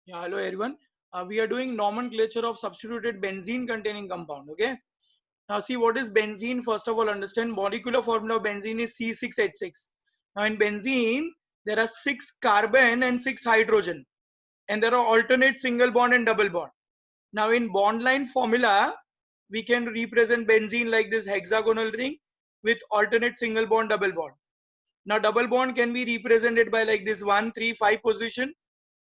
Yeah, hello everyone. We are doing nomenclature of substituted benzene containing compound. Okay. Now see what is benzene. First of all, understand molecular formula of benzene is C6H6. Now in benzene there are 6 carbon and 6 hydrogen, and there are alternate single bond and double bond. Now in bond line formula we can represent benzene like this hexagonal ring with alternate single bond, double bond. Now double bond can be represented by like this 1, 3, 5 position,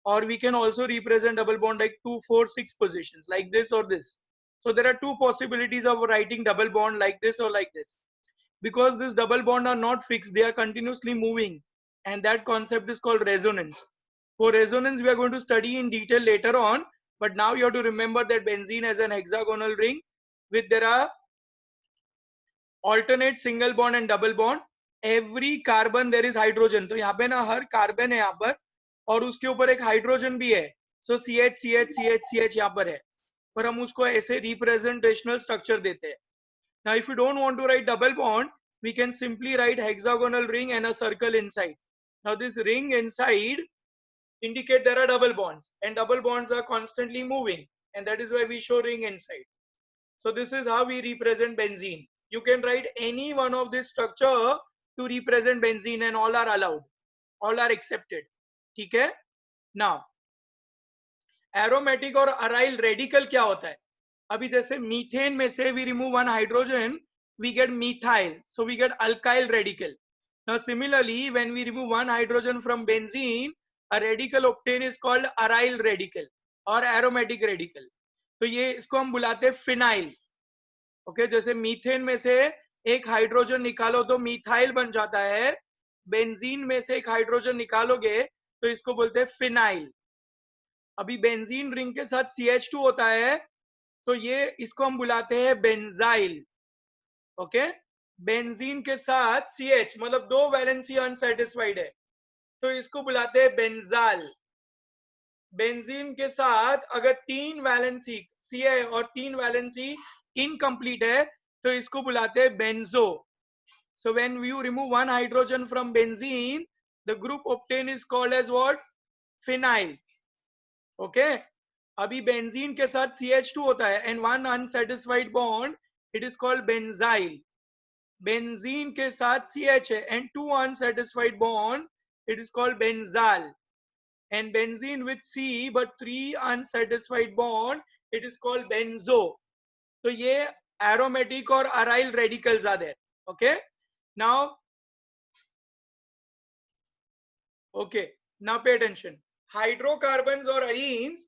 or we can also represent double bond like 2, 4, 6 positions like this or this. So there are two possibilities of writing double bond like this or like this. Because this double bond are not fixed, they are continuously moving, and that concept is called resonance. For resonance we are going to study in detail later on, but now you have to remember that benzene has an hexagonal ring with there are alternate single bond and double bond. Every carbon there is hydrogen, तो यहाँ पे ना हर carbon है यहाँ पर और उसके ऊपर एक हाइड्रोजन भी है. So C H C H C H C H यहाँ पर है, पर हम उसको ऐसे रिप्रेजेंटेशनल स्ट्रक्चर देते हैं. Now if you don't want to write double bond, we can simply write hexagonal ring and a circle inside. Now this ring inside indicate there are double bonds, and double bonds are constantly moving, and that is why we show ring inside. So this is how we represent benzene. You can write any one of this structure to represent benzene, and all are allowed, all are accepted. ठीक है. Now aromatic और aryl radical क्या होता है? अभी जैसे methane में से we remove one hydrogen, we get methyl, so we get alkyl radical. Now similarly, when we remove one hydrogen from benzene, a radical obtained is called aryl radical or aromatic radical. तो ये इसको हम बुलाते हैं phenyl. Okay, जैसे methane में से एक हाइड्रोजन निकालो तो मीथाइल बन जाता है. बेंजीन में से एक हाइड्रोजन निकालोगे तो इसको बोलते हैं फिनाइल. अभी बेंजीन रिंग के साथ CH2 होता है तो ये इसको हम बुलाते हैं बेंजाइल. ओके, बेंजीन के साथ CH मतलब 2 वैलेंसी अनसेटिस्फाइड है तो इसको बुलाते हैं बेंजाल. बेंजीन के साथ अगर 3 वैलेंसी Ca और 3 वैलेंसी इनकम्प्लीट है तो इसको बुलाते हैं banjo. So when you remove one hydrogen from benzene, the group obtained is called as what? Phenyl. Okay. अभी बेंजीन के साथ CH2 होता है and one unsatisfied bond, it is called benzyl. Benzene के साथ CH है and 2 unsatisfied bond, it is called benzal. And benzene with C but 3 unsatisfied bond, it is called benzo. तो ये aromatic और aryl radicals are there. Okay. Now pay attention. Hydrocarbons or arenes,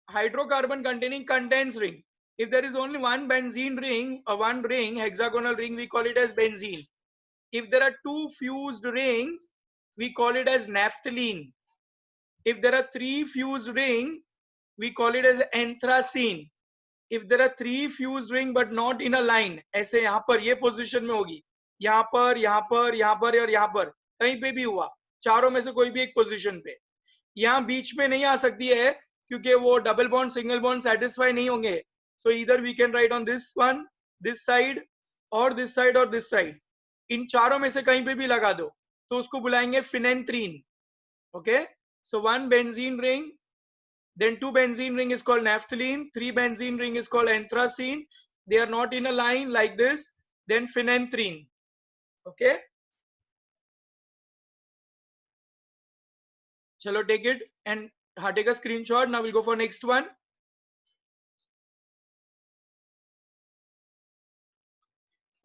hydrocarbon containing contains ring. If there is only one benzene ring or one ring, hexagonal ring, we call it as benzene. If there are 2 fused rings, we call it as naphthalene. If there are 3 fused ring, we call it as anthracene. If there are 3 fused ring but not in a line, ऐसे यहाँ पर ये position में होगी, यहाँ पर, यहाँ पर, यहाँ पर और यहाँ पर, कहीं पे भी हुआ, चारों में से कोई भी एक पोजीशन पे, यहाँ बीच में नहीं आ सकती है क्योंकि वो double bond single bond satisfy नहीं होंगे. सो इधर we can write on this one, this side और दिस साइड और दिस साइड. इन चारों में से कहीं पे भी लगा दो तो उसको बुलाएंगे phenanthrene. Okay, so 1 benzene ring, then 2 benzene ring is called naphthalene, 3 benzene ring is called anthracene, they are not in a line like this, then phenanthrene. Okay, chalo take it and take a screenshot. Now we'll go for next one.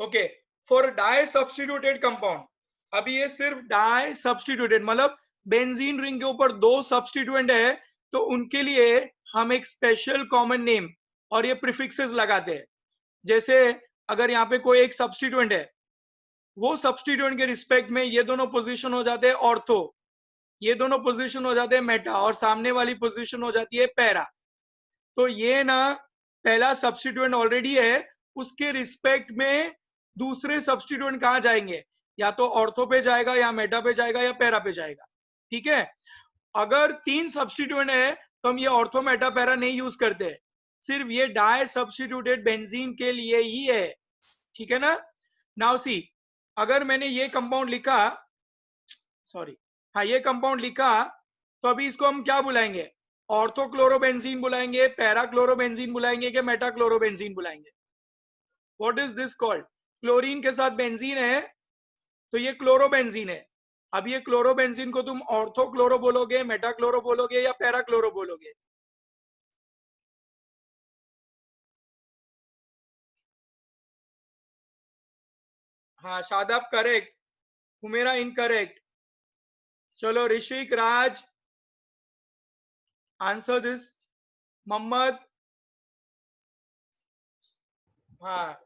Okay, for di substituted compound, अभी ये सिर्फ di substituted मतलब benzene ring के ऊपर 2 substituent है तो उनके लिए हम एक स्पेशल कॉमन नेम और ये प्रीफिक्सेस लगाते हैं. जैसे अगर यहाँ पे कोई एक सब्स्टिट्यूएंट है, वो सब्स्टिट्यूएंट के रिस्पेक्ट में ये दोनों पोजीशन हो जाते हैं ऑर्थो, ये दोनों पोजीशन हो जाते हैं मेटा और सामने वाली पोजीशन हो जाती है पैरा. तो ये ना पहला सब्स्टिट्यूएंट ऑलरेडी है, उसके रिस्पेक्ट में दूसरे सब्स्टिट्यूएंट कहाँ जाएंगे, या तो ऑर्थो पे जाएगा या मेटा पे जाएगा या पैरा पे जाएगा. ठीक है, अगर 3 सब्स्टिट्यूएंट है तो हम ये ऑर्थो मेटा पैरा नहीं यूज करते, सिर्फ ये डाई सब्स्टिट्यूटेड बेंजीन के लिए ही है. ठीक है ना. नाउ सी, अगर मैंने ये कंपाउंड लिखा, सॉरी हाँ ये कंपाउंड लिखा, तो अभी इसको हम क्या बुलाएंगे, ऑर्थोक्लोरोबेंजीन बुलाएंगे, पैराक्लोरोबेंजीन बुलाएंगे कि मेटाक्लोरोबेंजीन बुलाएंगे? What is this called? Chlorine के साथ बेंजीन है तो ये क्लोरोबेंजीन है। अब ये क्लोरोबेंजीन को तुम ऑर्थोक्लोरो बोलोगे, मेटाक्लोरो बोलोगे या पैराक्लोरो बोलोगे? हाँ शादाब करेक्ट, हुमेरा इनकरेक्ट। चलो ऋषिक, राज, आंसर दिस। मोहम्मद, हाँ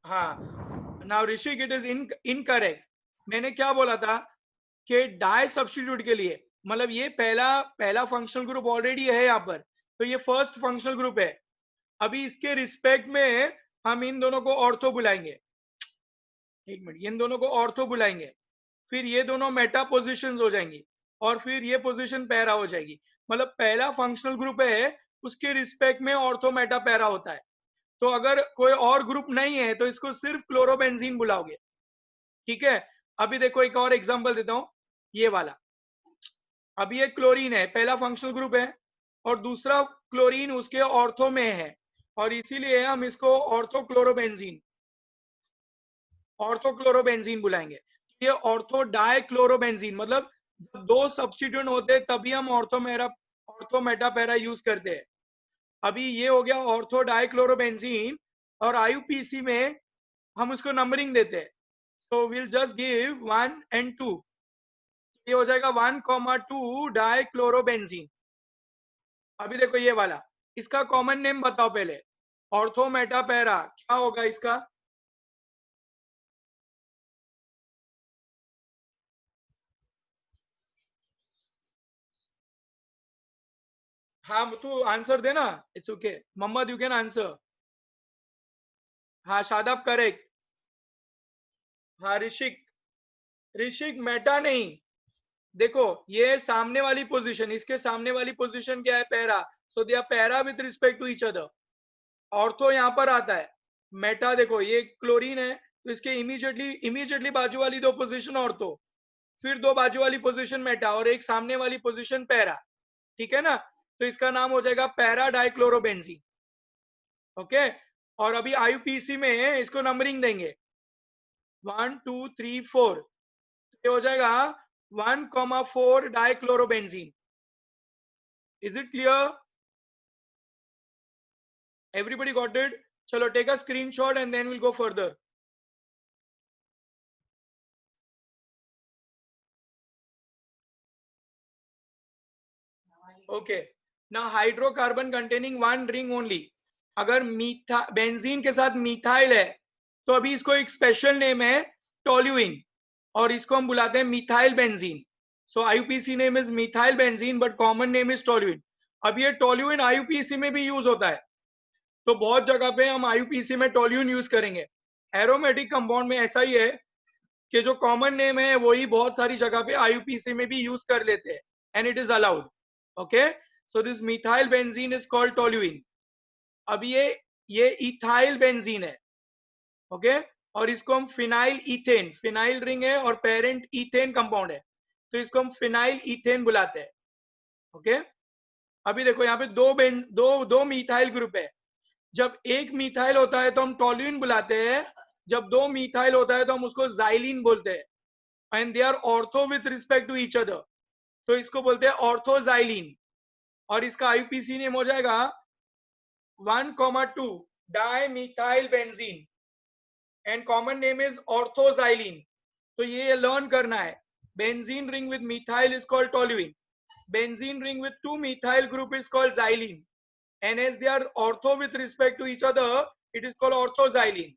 हाँ, now Rishik it is incorrect. मैंने क्या बोला था कि डाई सब्स्टिट्यूट के लिए, मतलब ये पहला पहला फंक्शनल ग्रुप ऑलरेडी है यहाँ पर, तो ये फर्स्ट फंक्शनल ग्रुप है। अभी इसके रिस्पेक्ट में हम इन दोनों को ऑर्थो बुलाएंगे। एक मिनट, इन दोनों को ऑर्थो बुलाएंगे, फिर ये दोनों मेटा पोजिशन हो जाएंगी और फिर ये पोजिशन पैरा हो जाएगी। मतलब पहला फंक्शनल ग्रुप है, उसके रिस्पेक्ट में ऑर्थो मेटा पैरा होता है। तो अगर कोई और ग्रुप नहीं है तो इसको सिर्फ क्लोरोबेंजीन बुलाओगे, ठीक है? अभी देखो एक और एग्जांपल देता हूं, ये वाला। अभी ये क्लोरीन है, पहला फंक्शनल ग्रुप है, और दूसरा क्लोरीन उसके ऑर्थो में है, और इसीलिए हम इसको ऑर्थोक्लोरोबेंजीन बुलाएंगे। ये ऑर्थो डाई क्लोरोबेंजीन, मतलब दो सब्स्टिट्यूएंट होते हैं तभी हम ऑर्थो मेटा पैरा यूज करते हैं। अभी ये हो गया ऑर्थो डाई क्लोरोबेंजीन, और आईयूपीसी में हम उसको नंबरिंग देते हैं, तो विल जस्ट गिव 1 and 2। ये हो जाएगा 1,2 डाई क्लोरोबेंजीन। अभी देखो ये वाला, इसका कॉमन नेम बताओ पहले। ऑर्थो मेटा पैरा क्या होगा इसका? हाँ तू आंसर देना, it's okay. Mohammed, you can answer. हाँ शादाब करेक्ट। हाँ ऋषिक, ऋषिक मेटा नहीं, देखो ये सामने वाली पोजीशन, इसके सामने वाली पोजीशन क्या है? Para. So they are para with respect to each other. Ortho यहाँ पर आता है, मेटा देखो ये क्लोरीन है तो इसके इमीडिएटली इमीडिएटली बाजू वाली दो पोजीशन ऑर्थो, फिर दो बाजू वाली पोजीशन मेटा, और एक सामने वाली पोजीशन पैरा, ठीक है ना? तो इसका नाम हो जाएगा पैरा डाइक्लोरोबेंजीन। ओके, और अभी आईयूपीसी में इसको नंबरिंग देंगे 1 2 3 4, ये हो जाएगा 1,4 dichlorobenzene. Is it clear? Everybody got it? चलो take a screenshot and then will go further. Okay, now hydrocarbon containing one ring only. अगर मीथा बेंजीन के साथ मिथाइल है तो अभी इसको एक स्पेशल नेम है टोल्यूइन, और इसको हम बुलाते हैं methyl benzene. So IUPAC name is methyl benzene but common name is toluene. अब ये टोल्यूइन आईयूपीसी में भी यूज होता है, तो बहुत जगह पे हम आईयूपीसी में टोल्यूइन यूज करेंगे। एरोमेटिक कंपाउंड में ऐसा ही है कि जो कॉमन नेम है वही बहुत सारी जगह पे आईयूपीसी में भी यूज कर लेते हैं, and it is allowed. Okay, so this methyl benzene is called toluene. अब ये इथाइल बेंजीन है, ओके, और इसको हम फिनाइल इथेन, फिनाइल रिंग है और पेरेंट इथेन कंपाउंड है, तो इसको हम फिनाइल इथेन बुलाते हैं। ओके, अभी देखो यहाँ पे दो मिथाइल ग्रुप है। जब एक मिथाइल होता है तो हम टोल्यूइन बुलाते हैं, जब दो मिथाइल होता है तो हम उसको जाइलिन बोलते हैं, and they are ortho with respect to each other, तो इसको बोलते हैं ऑर्थोजाइलिन, और इसका आईयूपीसी नेम हो जाएगा 1,2 dimethyl benzene, and common name is ऑर्थोजाइलिन। तो ये लर्न करना है, benzene ring with methyl is called toluene, benzene ring with two methyl group is called xylene, and as they are ortho with respect to each other it is called orthoxylene।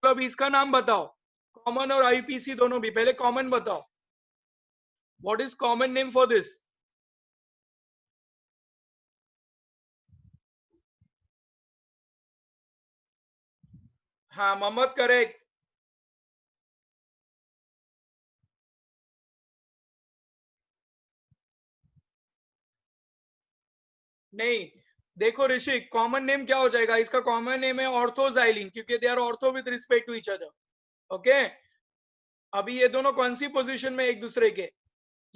तो अब इसका नाम बताओ, common और IPC दोनों भी। पहले common बताओ, what is common name for this? हाँ मोहम्मद करेक्ट। नहीं, देखो ऋषि, कॉमन नेम क्या हो जाएगा? इसका कॉमन नेम है ऑर्थोजाइलिन, क्योंकि they are ortho with respect to each other. Okay, अभी ये दोनों कौन सी पोजीशन में एक दूसरे के?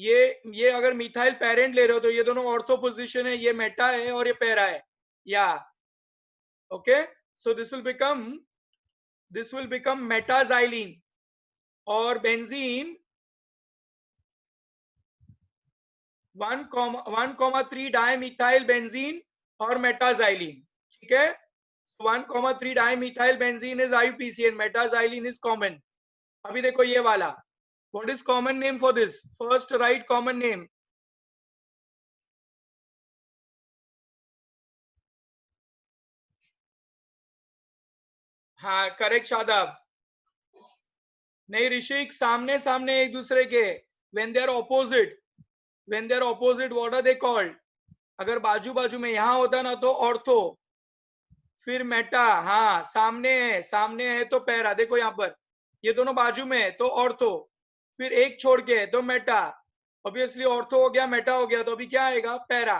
ये अगर मिथाइल पेरेंट ले रहे हो तो ये दोनों ऑर्थो पोजीशन है, ये मेटा है और ये पैरा है, या okay. So this will become metaxylene और बेंजीन 1,3 डाइमिथाइल बेंजीन और मेटाजाइलिन. ठीक है, 1,3 dimethyl benzene is IUPAC and metaxylene is common. अभी देखो ये वाला, what is common name for this? First write common name. हाँ करेक्ट शादाब. नहीं ऋषिक, सामने सामने एक दूसरे के, when they are opposite, what are they called? अगर बाजू बाजू में यहां होता ना तो ऑर्थो, फिर मेटा. हाँ सामने है तो पैरा. देखो यहाँ पर ये दोनों बाजू में है तो ऑर्थो, फिर एक छोड़ के है तो मेटा. ऑब्वियसली ऑर्थो हो गया, मेटा हो गया, तो अभी क्या आएगा? पैरा.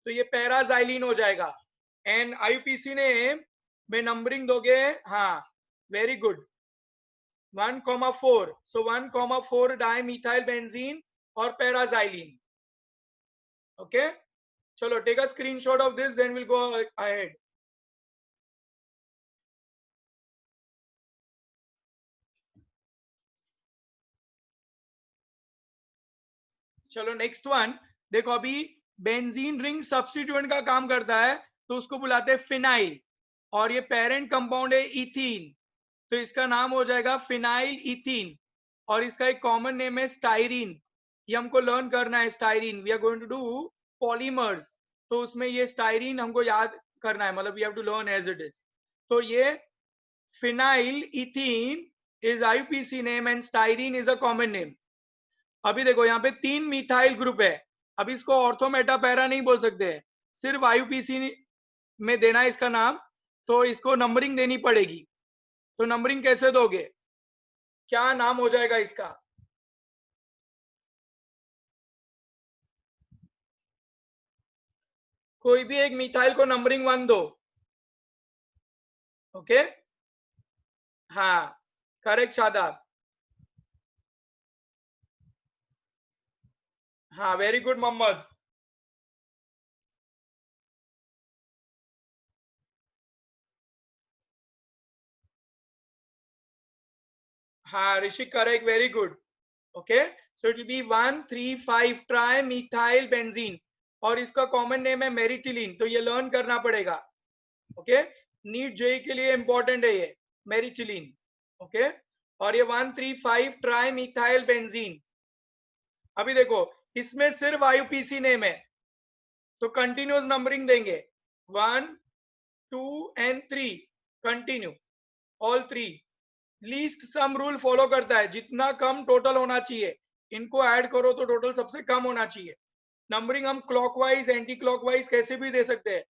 तो ये पैराजाइलिन हो जाएगा. एंड IUPAC में नंबरिंग दोगे. हाँ very good. 1,4. So 1,4 dimethyl benzene और पैराजाइलिन. ओके चलो, take a screenshot of this, then will go ahead. चलो नेक्स्ट वन देखो. अभी बेंजीन रिंग सब्स्टिट्यूएंट का काम करता है तो उसको बुलाते हैं फिनाइल, और ये पेरेंट कंपाउंड है इथीन, तो इसका नाम हो जाएगा फिनाइल इथीन. और इसका एक कॉमन नेम है स्टाइरीन. ये हमको लर्न करना है styrene. We are going to do polymers, तो उसमें ये स्टाइरीन हमको याद करना है, मतलब we have to learn as it is. तो ये phenyl ethene is IUPAC name and styrene is a common name. अभी देखो यहाँ पे 3 मिथाइल ग्रुप है. अभी इसको ऑर्थो मेटा पैरा नहीं बोल सकते, सिर्फ IUPAC में देना है इसका नाम. तो इसको नंबरिंग देनी पड़ेगी. तो नंबरिंग कैसे दोगे? क्या नाम हो जाएगा इसका? कोई भी एक मिथाइल को नंबरिंग 1 दो. ओके हाँ करेक्ट शादाब. हाँ वेरी गुड मोहम्मद. हाँ Rishik correct, very good. Okay so it will be 1,3,5 trimethyl benzene, और इसका कॉमन नेम है मेरिटिलिन. तो ये लर्न करना पड़ेगा. ओके नीट जेई के लिए इंपॉर्टेंट है ये मेरिटिलिन. ओके और ये 1,3,5 ट्राई मिथाइल बेंजीन. अभी देखो इसमें सिर्फ IUPAC नेम है तो कंटिन्यूअस नंबरिंग देंगे. 1, 2 and 3 continue, all 3. Least sum rule follow करता है, जितना कम टोटल होना चाहिए, इनको ऐड करो तो टोटल सबसे कम होना चाहिए. नंबरिंग हम क्लॉकवाइज एंटी क्लॉकवाइज कैसे भी दे सकते हैं,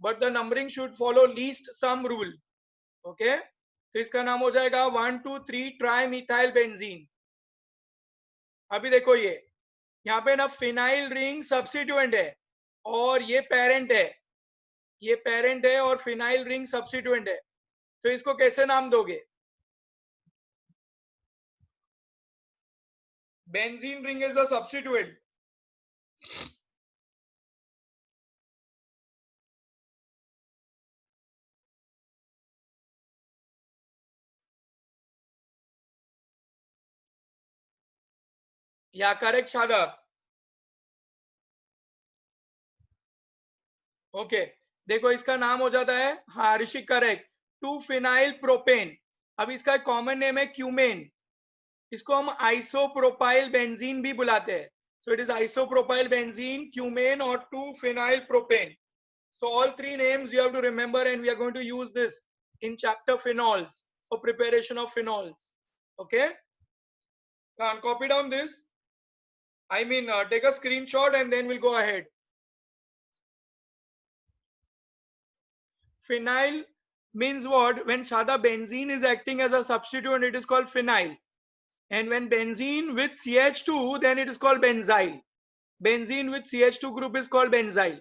but the numbering should follow least sum rule. Okay तो इसका नाम हो जाएगा 1, 2, 3 ट्राई मिथाइल बेंजीन. अभी देखो ये यहाँ पे ना फिनाइल रिंग सब्स्टिट्यूएंट है और ये पेरेंट है, ये पेरेंट है और फिनाइल रिंग सब्स्टिट्यूएंट है. तो इसको कैसे नाम दोगे? Benzene ring is a substituent. या करेक्ट शादाब. ओके देखो इसका नाम हो जाता है, हाँ ऋषिक करेक्ट, 2 फिनाइल प्रोपेन. अब इसका कॉमन नेम है क्यूमेन. इसको हम आइसोप्रोपाइल बेंजीन भी बुलाते हैं. So it is isopropyl benzene, cumin और 2 phenyl propane. So all 3 names you have to remember, and we are going to use this in chapter phenols for preparation of phenols. Okay, can copy down this. I mean take a screenshot and then we'll go ahead. Phenyl means what? When Shada benzene is acting as a substituent, it is called phenyl. And when benzene with CH2, then it is called benzyl. Benzene with CH2 group is called benzyl.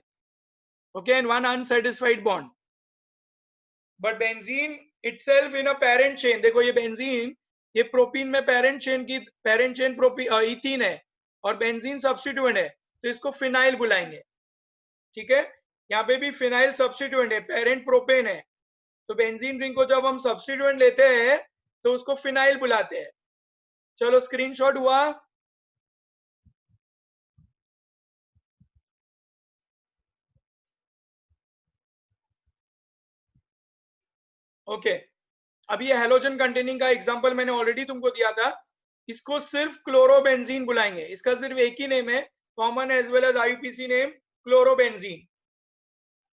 Okay, and one unsatisfied bond. But benzene itself in a parent chain, देखो ये benzene, ये propene में parent chain की, parent chain ethene है, और benzene substituent है तो इसको फिनाइल बुलाएंगे, ठीक है। यहाँ पे भी फिनाइल सब्स्टिट्यूएंट है, पेरेंट प्रोपेन है, तो बेंजीन रिंग को जब हम सब्स्टिट्यूएंट लेते हैं तो उसको फिनाइल बुलाते हैं। चलो स्क्रीनशॉट हुआ। ओके, अब ये हेलोजन कंटेनिंग का एग्जांपल मैंने ऑलरेडी तुमको दिया था, इसको सिर्फ क्लोरोबेंजीन बुलाएंगे, इसका सिर्फ एक ही नेम है, common as well as IUPAC name chlorobenzene,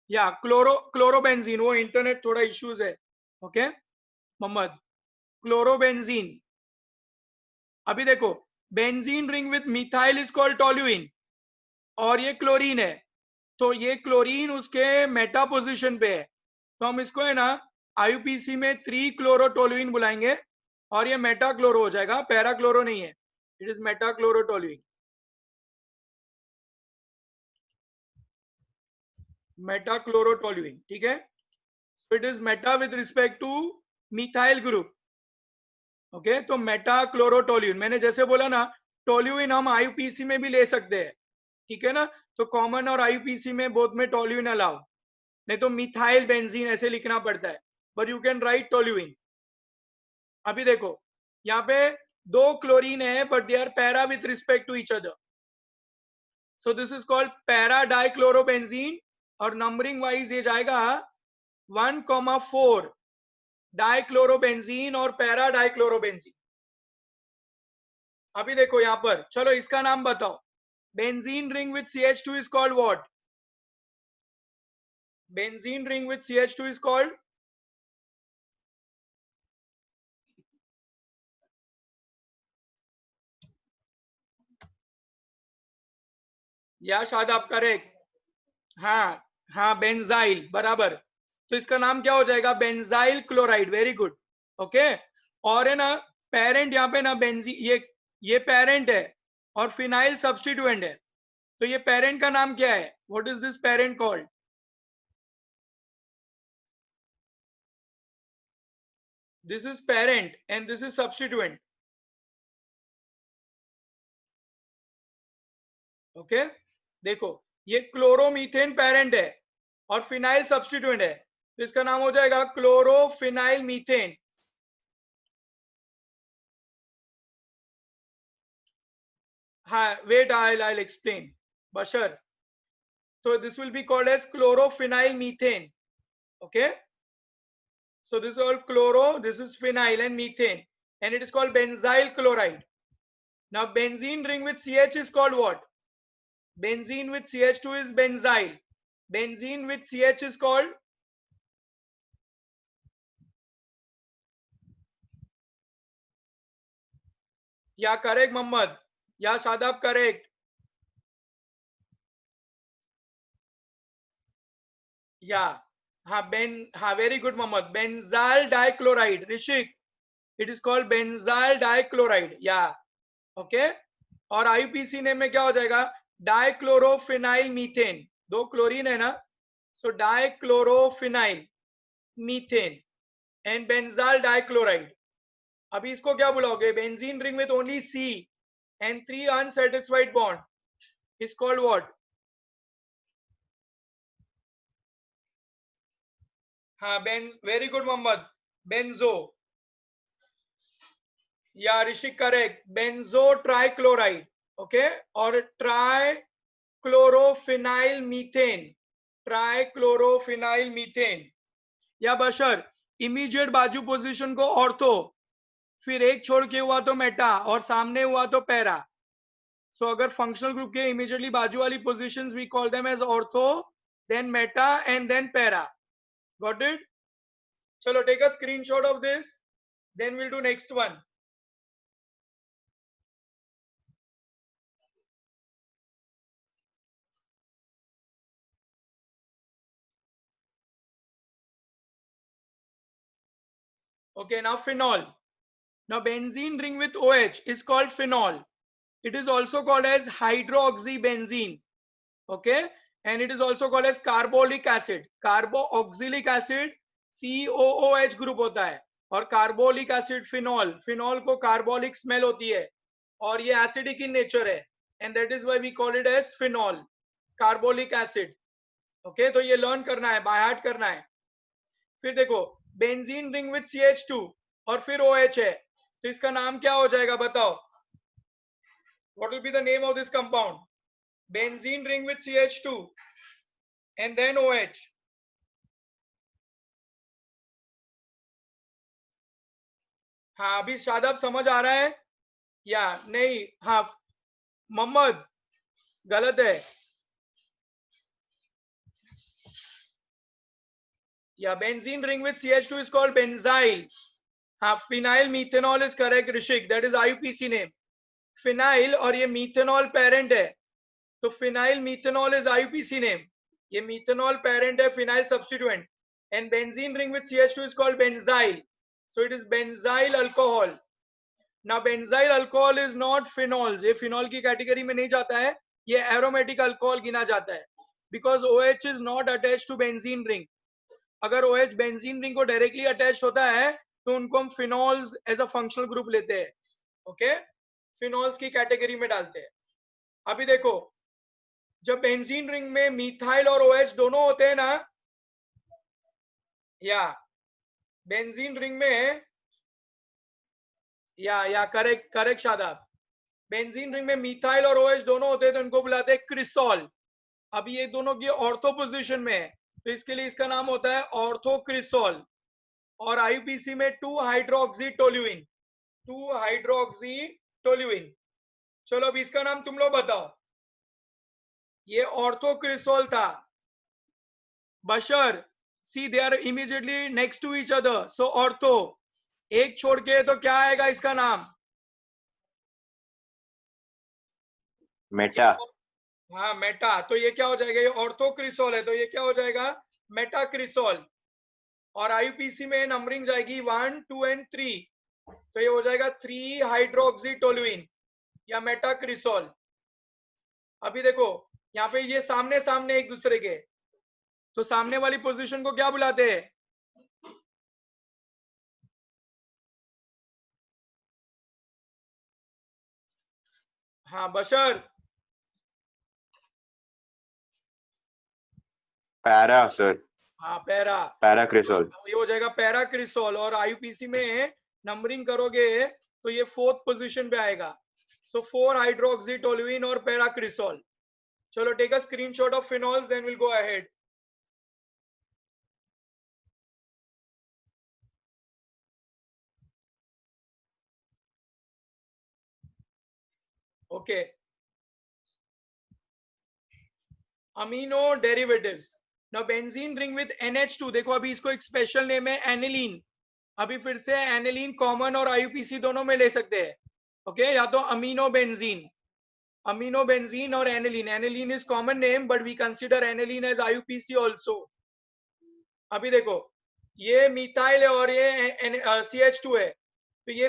या क्लोरोबेंजीन। वो इंटरनेट थोड़ा इश्यूज है, ओके मोहम्मद, क्लोरोबेंजीन। अभी देखो, benzene ring with methyl is called toluene, और ये क्लोरीन है, तो ये क्लोरीन उसके मेटा पोजीशन पे है, तो हम इसको है ना आईयूपीसी में 3 क्लोरोटोलुइन बुलाएंगे, और ये मेटा क्लोरो हो जाएगा, पैरा क्लोरो नहीं है, इट इज मेटा क्लोरोटोलुइन, मेटा क्लोरोटोलुइन, ठीक है। so it is meta with respect to methyl group, okay तो मेटा क्लोरोटोलुइन, मैंने जैसे बोला ना, टोल्यूइन हम आईयूपीसी में भी ले सकते हैं, ठीक है ना, तो कॉमन और आईयूपीसी में बोथ में टोल्यूइन अलाउ, नहीं तो मिथाइल बेंजीन ऐसे लिखना पड़ता है, but you can write toluene. अभी देखो, यहाँ पे 2 क्लोरीन है but they are para with respect to each other, so this is called para dichlorobenzene, और नंबरिंग वाइज ये जाएगा 1,4 डाइक्लोरोबेंजीन और पैरा डाइक्लोरोबेंजीन। अभी देखो यहां पर, चलो इसका नाम बताओ, benzene ring with CH2 is called what? Benzene ring with CH2 is called, या शायद आप करेक्ट, हाँ हाँ बेंजाइल, बराबर, तो इसका नाम क्या हो जाएगा? Benzyl chloride, very good, okay. और है ना पेरेंट यहाँ पे ना बेंजी, ये पेरेंट है और फिनाइल सब्स्टिट्यूएंट है, तो ये पेरेंट का नाम क्या है? What is this parent called? This is parent and this is substituent, okay. देखो ये क्लोरोमीथेन पेरेंट है और फिनाइल सब्स्टिट्यूएंट है, तो इसका नाम हो जाएगा क्लोरोफिनाइल मीथेन। हाँ wait, I'll explain, Bashar, so this will be called as chlorophenyl methane, okay, so this is all chloro, this is phenyl and methane, and it is called benzyl chloride. Now benzene ring with CH is called what? Benzene with CH2 is benzyl, benzene with CH is called, या correct Mohammad, या Shadab correct, या हाँ हाँ very good Mohammad, benzyl dichloride, Rishik, it is called benzyl dichloride, या okay. और IUPAC name में क्या हो जाएगा? डाइक्लोरोफिनाइल मीथेन, 2 क्लोरीन है ना, so dichlorophenyl methane and benzyl dichloride. अभी इसको क्या बुलाओगे? Benzene ring with only C and 3 unsatisfied bond is called what? हाँ वेरी गुड मोहम्मद, बेंजो, या Rishik correct, benzo trichloride, okay, और trichlorophenyl methane, trichlorophenyl methane. या बशर, इमीडिएट बाजू पोजीशन को ऑर्थो, फिर एक छोड़ के हुआ तो मेटा और सामने हुआ तो पैरा, सो अगर फंक्शनल ग्रुप के इमीडिएटली बाजू वाली positions we call them as ortho, then meta and then para, got it? चलो take a screenshot of this, then will do next one. Okay, now phenol. Now benzene ring with OH is called phenol. It is also called as hydroxybenzene. Okay, and it is also called as carbolic acid. Carboxylic acid COOH group होता है, और carbolic acid phenol, phenol को carbolic smell होती है और ये acidic in nature है, and that is why we call it as phenol, carbolic acid. Okay तो ये लर्न करना है, बाय हार्ट करना है. फिर देखो बेंजीन रिंग विथ CH2 और फिर OH है, तो इसका नाम क्या हो जाएगा बताओ? What will be the name of this compound? Benzene ring with CH2 and then OH. हाँ अभी शादाब समझ आ रहा है या नहीं? हाँ मोहम्मद गलत है. या benzene ring with CH2 is called benzyl. हाँ phenyl methanol is correct Rishik, that is IUPAC name. phenyl और ये methanol parent है, तो phenyl methanol is IUPAC name. ये methanol parent है, phenyl substituent, and benzene ring with CH2 is called benzyl, so it is benzyl alcohol. Now benzyl alcohol is not phenols, ये phenol की category में नहीं जाता है, ये aromatic alcohol गिना जाता है, because OH is not attached to benzene ring. अगर OH benzene ring को directly attached होता है तो उनको हम phenols as a functional group लेते हैं. ओके phenols की कैटेगरी में डालते हैं. अभी देखो जब बेंजीन रिंग में मिथाइल और OH दोनों होते हैं ना, या बेंजीन रिंग में या करेक्ट शादाब, बेंजीन रिंग में मिथाइल और OH दोनों होते हैं तो इनको बुलाते हैं क्रिसॉल. अभी ये दोनों की ऑर्थो पोजीशन में है तो इसके लिए इसका नाम होता है ऑर्थोक्रिसॉल. और IUPAC में 2-हाइड्रोक्सीटोल्यूइन. चलो अब इसका नाम तुम लोग बताओ. ये ऑर्थोक्रिसॉल था. Bashar see they are immediately next to each other, so ortho. एक छोड़ के तो क्या आएगा इसका नाम? मेटा. हाँ मेटा. तो ये क्या हो जाएगा? ये ऑर्थोक्रिसॉल है तो ये क्या हो जाएगा? मेटाक्रिसॉल. और IUPAC में नंबरिंग जाएगी 1, 2 and 3, तो ये हो जाएगा 3-हाइड्रोक्सीटोल्यूइन या मेटाक्रिसॉल. अभी देखो यहाँ पे ये सामने सामने एक दूसरे के, तो सामने वाली पोजीशन को क्या बुलाते हैं? हाँ बशर. Para sir. हाँ पैराक्रिसॉल. ये हो जाएगा पैराक्रिसॉल. और IUPAC में नंबरिंग करोगे तो ये 4th पोजीशन पे आएगा, सो 4-हाइड्रोक्सीटोल्यूइन और पैराक्रिसॉल. चलो take a screenshot of phenols then will go ahead. Okay amino derivatives. Now benzene ring with NH2, देखो अभी इसको एक स्पेशल नेम है एनिलीन. अभी फिर से एनिलीन कॉमन और IUPAC दोनों में ले सकते हैं. ओके या तो अमीनो बेंजीन और aniline. Aniline is common name but we consider aniline as IUPAC also. अभी देखो ये मिथाइल है और ये CH2 है, तो ये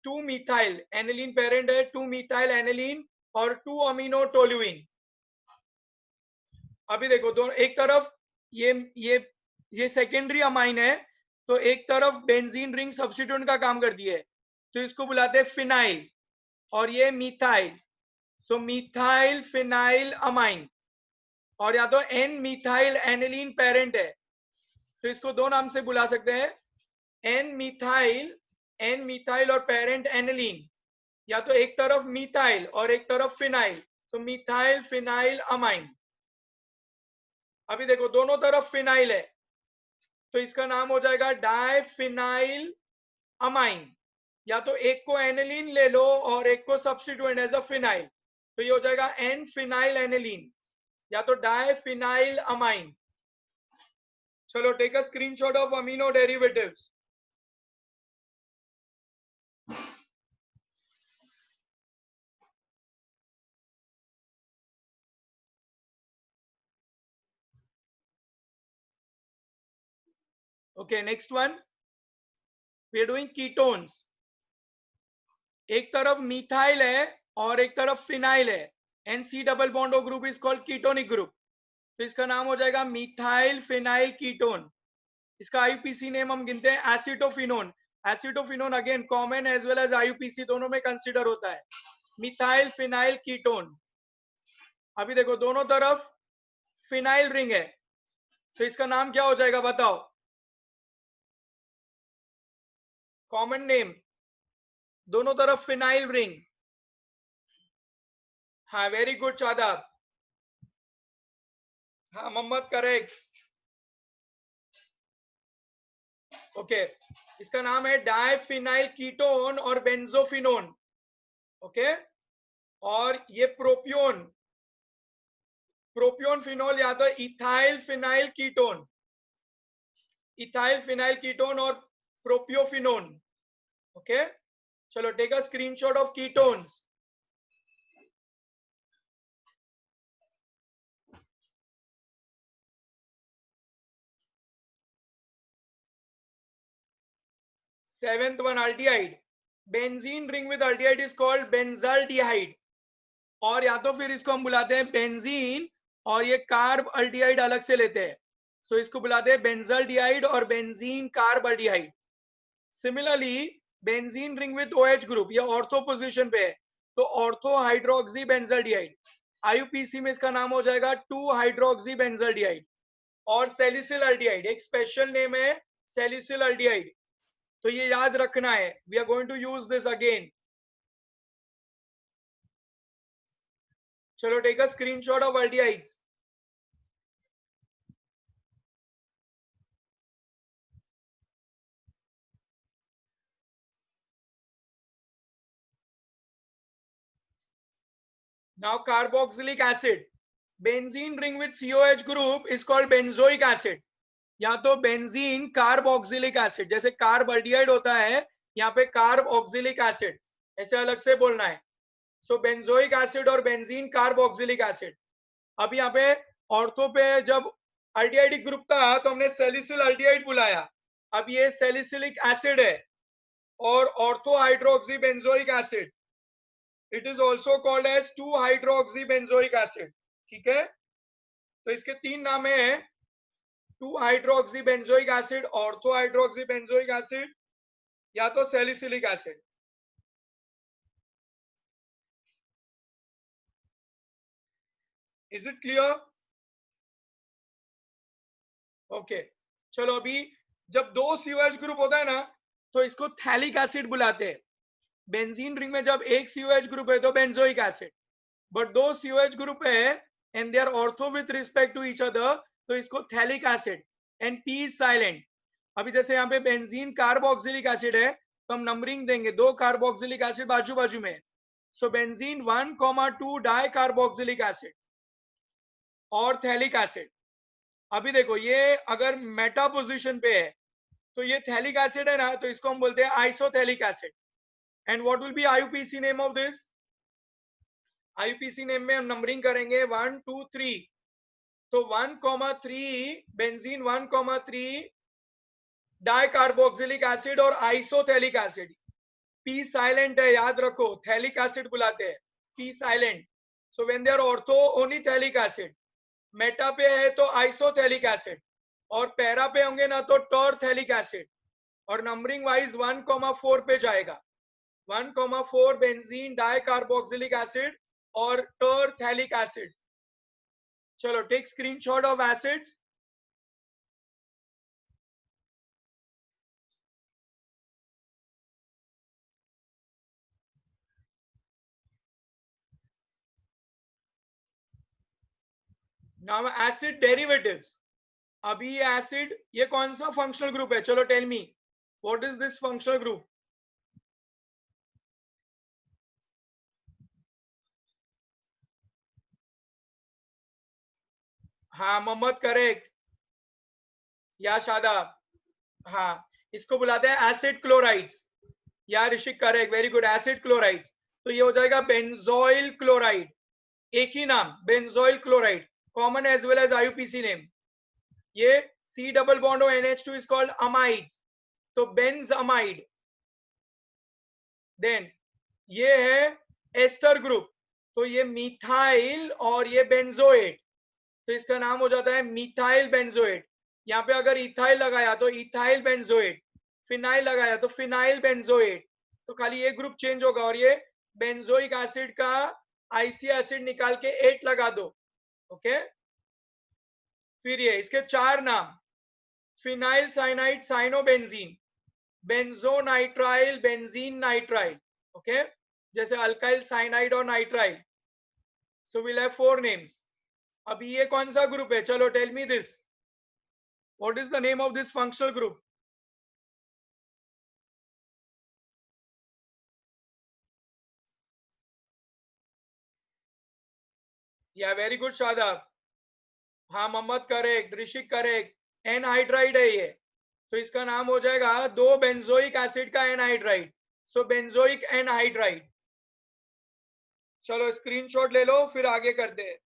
2 मिथाइल एनिलीन पेरेंट है, 2 मिथाइल एनिलीन और 2 अमीनो टोल्यूइन. अभी देखो दोनों एक तरफ ये सेकेंडरी अमाइन है, तो एक तरफ बेंजीन रिंग सब्स्टिट्यूएंट का काम करती है तो इसको बुलाते हैं फिनाइल, और ये मिथाइल, सो मिथाइल फिनाइल अमाइन. और या तो N मिथाइल एनिलीन पेरेंट है तो इसको दो नाम से बुला सकते हैं, N मिथाइल और पेरेंट एनिलीन, या तो एक तरफ मिथाइल और एक तरफ फिनाइल, तो मिथाइल फिनाइल अमाइन. अभी देखो दोनों तरफ फिनाइल है तो इसका नाम हो जाएगा डाइफिनाइल अमाइन. या तो एक को एनिलीन ले लो और एक को सब्स्टिट्यूएंट एज अ फिनाइल, तो ये हो जाएगा N फिनाइल एनिलीन या तो डाइफिनाइल अमाइन. चलो take a screenshot of amino derivatives. Okay, next one. We are doing ketones. एक तरफ मिथाइल है और एक तरफ फिनाइल है, NC double bond O group is called ketonic group, तो इसका नाम हो जाएगा मिथाइल फिनाइल कीटोन. इसका IUPAC नेम हम गिनते हैं acetophenone. Acetophenone again common as well as IUPAC दोनों में कंसीडर होता है. Methyl phenyl ketone. अभी देखो दोनों तरफ फिनाइल रिंग है, तो इसका नाम क्या हो जाएगा बताओ, कॉमन नेम, दोनों तरफ फिनाइल रिंग। हाँ वेरी गुड शादाब, हाँ मोहम्मद करेक्ट। ओके, इसका नाम है डाइफिनाइल कीटोन और बेंजोफिनोन। ओके, और ये प्रोपियोन, प्रोपियोन फिनोल या तो ethyl phenyl ketone, ethyl phenyl ketone और प्रोपियोफिनोन। ओके, चलो take a screenshot of ketones. Seventh one aldehyde, benzene ring with aldehyde is called benzaldehyde, और या तो फिर इसको हम बुलाते हैं बेंजीन और ये कार्ब अल्डिहाइड अलग से लेते हैं, सो इसको बुलाते हैं बेंजाल्डिहाइड और benzene carb aldehyde. Similarly benzene ring with OH group, ये ऑर्थो पोजीशन पे है, तो ऑर्थो हाइड्रोक्सी बेंजाल्डिहाइड, IUPAC में इसका नाम हो जाएगा 2 हाइड्रोक्सी बेंजाल्डिहाइड। और सैलिसिल अल्डिहाइड एक स्पेशल नेम है, सैलिसिल अल्डिहाइड, तो ये याद रखना है, we are going to use this again. चलो take a screenshot of aldehydes. Now carboxylic acid, benzene ring with COH group is called benzoic acid, या तो बेंजीन कार्बोक्सिलिक एसिड, जैसे कार्ब अल्डिहाइड होता है, यहाँ पे कार्ब ऑक्सिलिक एसिड, ऐसे अलग से बोलना है। सो बेंजोइक एसिड और बेंजीन कार्बोक्सिलिक एसिड। अब यहाँ पे ऑर्थो पे जब अल्डिहाइडिक ग्रुप था तो हमने सैलिसिल अल्डिहाइड बुलाया, अब ये सैलिसिलिक एसिड है, और ortho hydroxy benzoic acid, it is also called as 2 hydroxy benzoic acid. ठीक है, तो इसके 3 नाम है, 2 hydroxy benzoic acid, ortho hydroxy benzoic acid, या तो salicylic acid. Is it clear? Okay, चलो अभी जब 2 COH ग्रुप होता है ना तो इसको थैलिक एसिड बुलाते हैं। बेंजीन रिंग में जब एक COH ग्रुप है तो benzoic acid, but 2 COH group है and they are ortho with respect to each other, तो इसको phthalic acid, and P is silent. अभी जैसे यहाँ पे बेंजीन कार्बोक्सिलिक एसिड है तो हम नंबरिंग देंगे, 2 कार्बोक्सिलिक एसिड बाजू बाजू में, सो बेंजीन 1,2 डाई कार्बोक्सिलिक एसिड और थैलिक एसिड। अभी देखो ये अगर मेटा पोजीशन पे है तो ये थैलिक एसिड है ना, तो इसको हम बोलते हैं isophthalic acid. And what will be IUPAC name of this? IUPAC name में हम नंबरिंग करेंगे 1 2 3, तो 1,3 बेंजीन 1,3 डाई कार्बोक्सिलिक एसिड और आइसोथैलिक एसिड। P साइलेंट है, याद रखो, थैलिक एसिड बुलाते हैं, P silent. So when they are ortho only phthalic acid, meta पे है तो आइसोथैलिक एसिड, और पैरा पे होंगे ना तो टॉरथैलिक एसिड, और नंबरिंग वाइज 1,4 पे जाएगा, 1,4 बेंजीन डाई कार्बोक्सिलिक एसिड और टॉरथैलिक एसिड। चलो take screenshot of acids. Now acid derivatives. अभी ये एसिड, ये कौन सा फंक्शनल ग्रुप है? चलो tell me what is this functional group? हाँ मोहम्मद करेक्ट, या शादाब, हाँ इसको बुलाते हैं एसिड क्लोराइड्स, या Rishik correct, very good, acid chlorides. तो ये हो जाएगा बेंजोइल क्लोराइड, एक ही नाम benzoyl chloride, common as well as IUPAC name. ये C डबल बॉन्ड और NH2 इज कॉल्ड अमाइड्स, तो बेंज अमाइड। देन ये है एस्टर ग्रुप, तो ये मिथाइल और ये बेंजोएट, तो इसका नाम हो जाता है मिथाइल बेंजोएट। यहाँ पे अगर इथाइल लगाया तो इथाइल बेंजोएट, फिनाइल लगाया तो फिनाइल बेंजोएट, तो खाली ये ग्रुप चेंज होगा, और ये बेंजोइक एसिड का आईसी एसिड निकाल के 8 लगा दो, ओके। फिर ये इसके 4 नाम, phenyl cyanide cyanobenzene, benzonitrile benzene nitrile, okay, जैसे अल्काइल साइनाइड और nitrile. So will have 4 names. अभी ये कौन सा ग्रुप है? चलो tell me this, what is the name of this functional group? या वेरी गुड शादाब, हाँ Mohammad correct, Rishik correct. Anhydride है ये, तो इसका नाम हो जाएगा 2 बेंजोइक एसिड का एनहाइड्राइड, सो बेंजोइक एनहाइड्राइड। चलो स्क्रीनशॉट ले लो, फिर आगे करते हैं।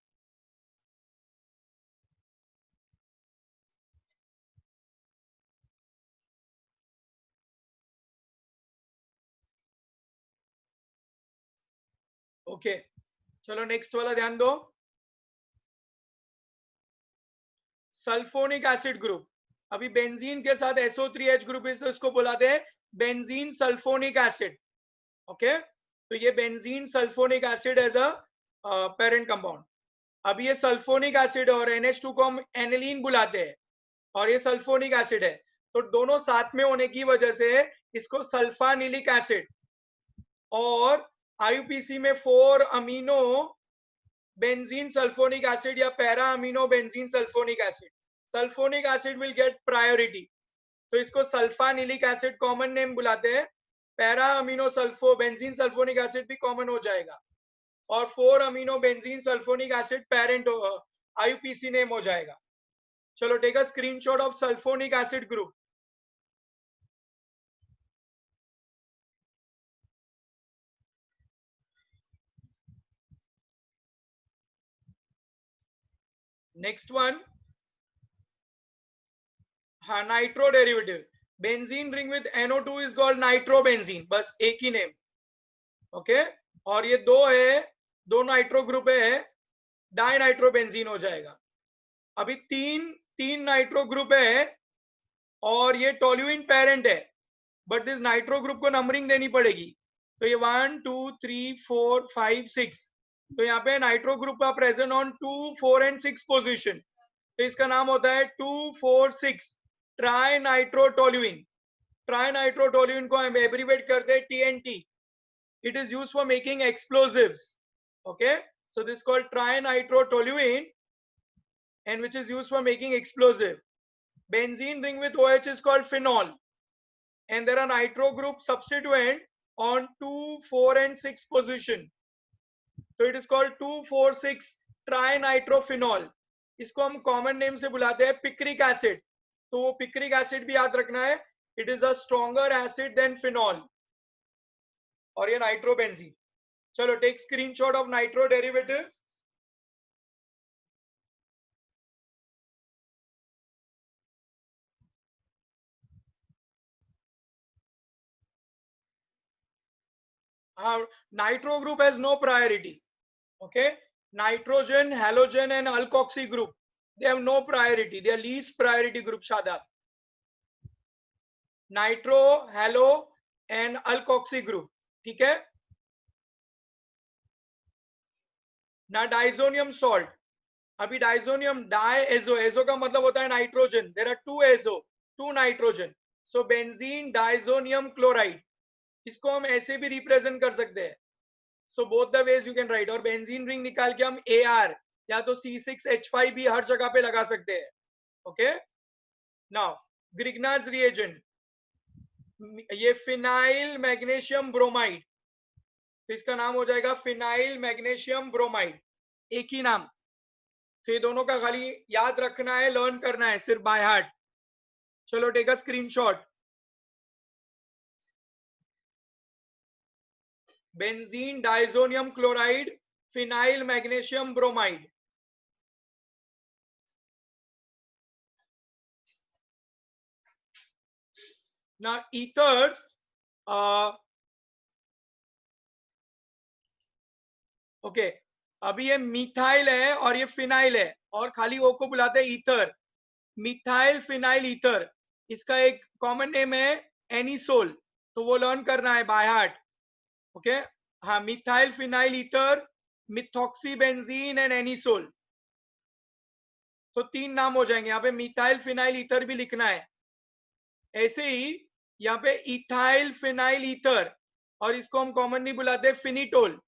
ओके, चलो नेक्स्ट वाला ध्यान दो, सल्फोनिक एसिड ग्रुप। अभी बेंजीन के साथ SO3H ग्रुप है, तो इसको बुलाते हैं बेंजीन सल्फोनिक एसिड, ओके। तो ये benzene sulphonic acid as a parent compound. अब ये सल्फोनिक एसिड और NH2 को हम एनिलीन बुलाते हैं, और ये सल्फोनिक एसिड है, तो दोनों साथ में होने की वजह से इसको सल्फानिलिक एसिड, और IUPAC में 4 अमीनो बेंजीन सल्फोनिक एसिड या para amino benzene sulphonic acid, sulphonic acid will get priority, तो इसको सल्फानिलिक एसिड कॉमन नेम बुलाते हैं। Para amino sulpho benzene sulphonic acid भी कॉमन हो जाएगा, और 4 amino benzene sulphonic acid parent IUPAC name हो जाएगा। चलो take a screenshot of sulphonic acid group. Next one, हाँ nitro derivative, benzene ring with NO2 is called nitrobenzene, बस एक ही नेम, ओके। और ये 2 है, 2 नाइट्रो ग्रुप है, डाइनाइट्रोबेंजीन हो जाएगा। अभी 3 नाइट्रो ग्रुप है, और ये टोल्यूइन पेरेंट है, बट दिस नाइट्रो ग्रुप को नंबरिंग देनी पड़ेगी। तो ये 1 2 3 4 5 6, तो यहाँ पे नाइट्रो ग्रुप का प्रेजेंट ऑन 2 4 एंड 6 पोजीशन, तो इसका नाम होता है 2 4 6 ट्राई नाइट्रोटोल्यूइन। ट्राई नाइट्रोटोल्यूइन को हम एब्रीवेट करते हैं TNT। It is used for making explosives, okay, so this is called trinitrotoluene, and which is used for making explosive. Benzene ring with OH is called phenol, and there are nitro group substituent on 2 4 and 6 position, so it is called 2 4 6 trinitrophenol. इसको हम common name से बुलाते हैं picric acid, तो वो picric acid भी याद रखना है, it is a stronger acid than phenol, और ये नाइट्रोबेंजीन। चलो take screenshot of nitro derivative. Nitro group has no priority, okay. Nitrogen, halogen and alkoxy group, they have no priority, they are least priority group, Shadab. Nitro, halo and alkoxy group, ठीक है ना। Diazonium salt, अभी diazonium diazo, azo का मतलब होता है nitrogen, there are 2 azo 2 nitrogen, so benzene diazonium chloride, इसको हम ऐसे भी रिप्रेजेंट कर सकते हैं, so both the ways you can write. और बेंजीन रिंग निकाल के हम AR या तो C6H5 भी हर जगह पे लगा सकते हैं, ओके। नाउ ग्रिग्नाज रिएजेंट, ये फिनाइल मैग्नीशियम ब्रोमाइड, तो इसका नाम हो जाएगा फिनाइल मैग्नीशियम ब्रोमाइड, एक ही नाम। तो ये दोनों का खाली याद रखना है, लर्न करना है सिर्फ बाय हार्ट। चलो take a screenshot. Benzene diazonium chloride, phenyl magnesium bromide. Now ethers, okay, अभी ये मिथाइल है और ये फिनाइल है, और खाली ओ को बुलाते हैं ईथर, मिथाइल फिनाइल ईथर। इसका एक कॉमन नेम है एनिसोल, तो वो लर्न करना है बाय हार्ट, ओके। हाँ methyl phenyl ether methoxybenzene and anisole. तो 3 नाम हो जाएंगे। यहाँ पे मिथाइल फिनाइल ईथर भी लिखना है। ऐसे ही यहाँ पे इथाइल फिनाइल ईथर, और इसको हम कॉमनली बुलाते हैं फिनिटोल।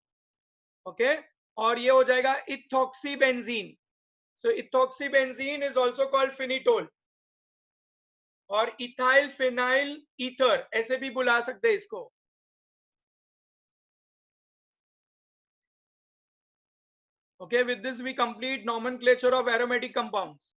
ओके, और ये हो जाएगा इथॉक्सीबेंजीन। सो इथॉक्सीबेंजीन इज ऑल्सो कॉल्ड फिनिटोल, और इथाइल फिनाइल ईथर ऐसे भी बुला सकते हैं इसको। Okay, with this we complete nomenclature of aromatic compounds.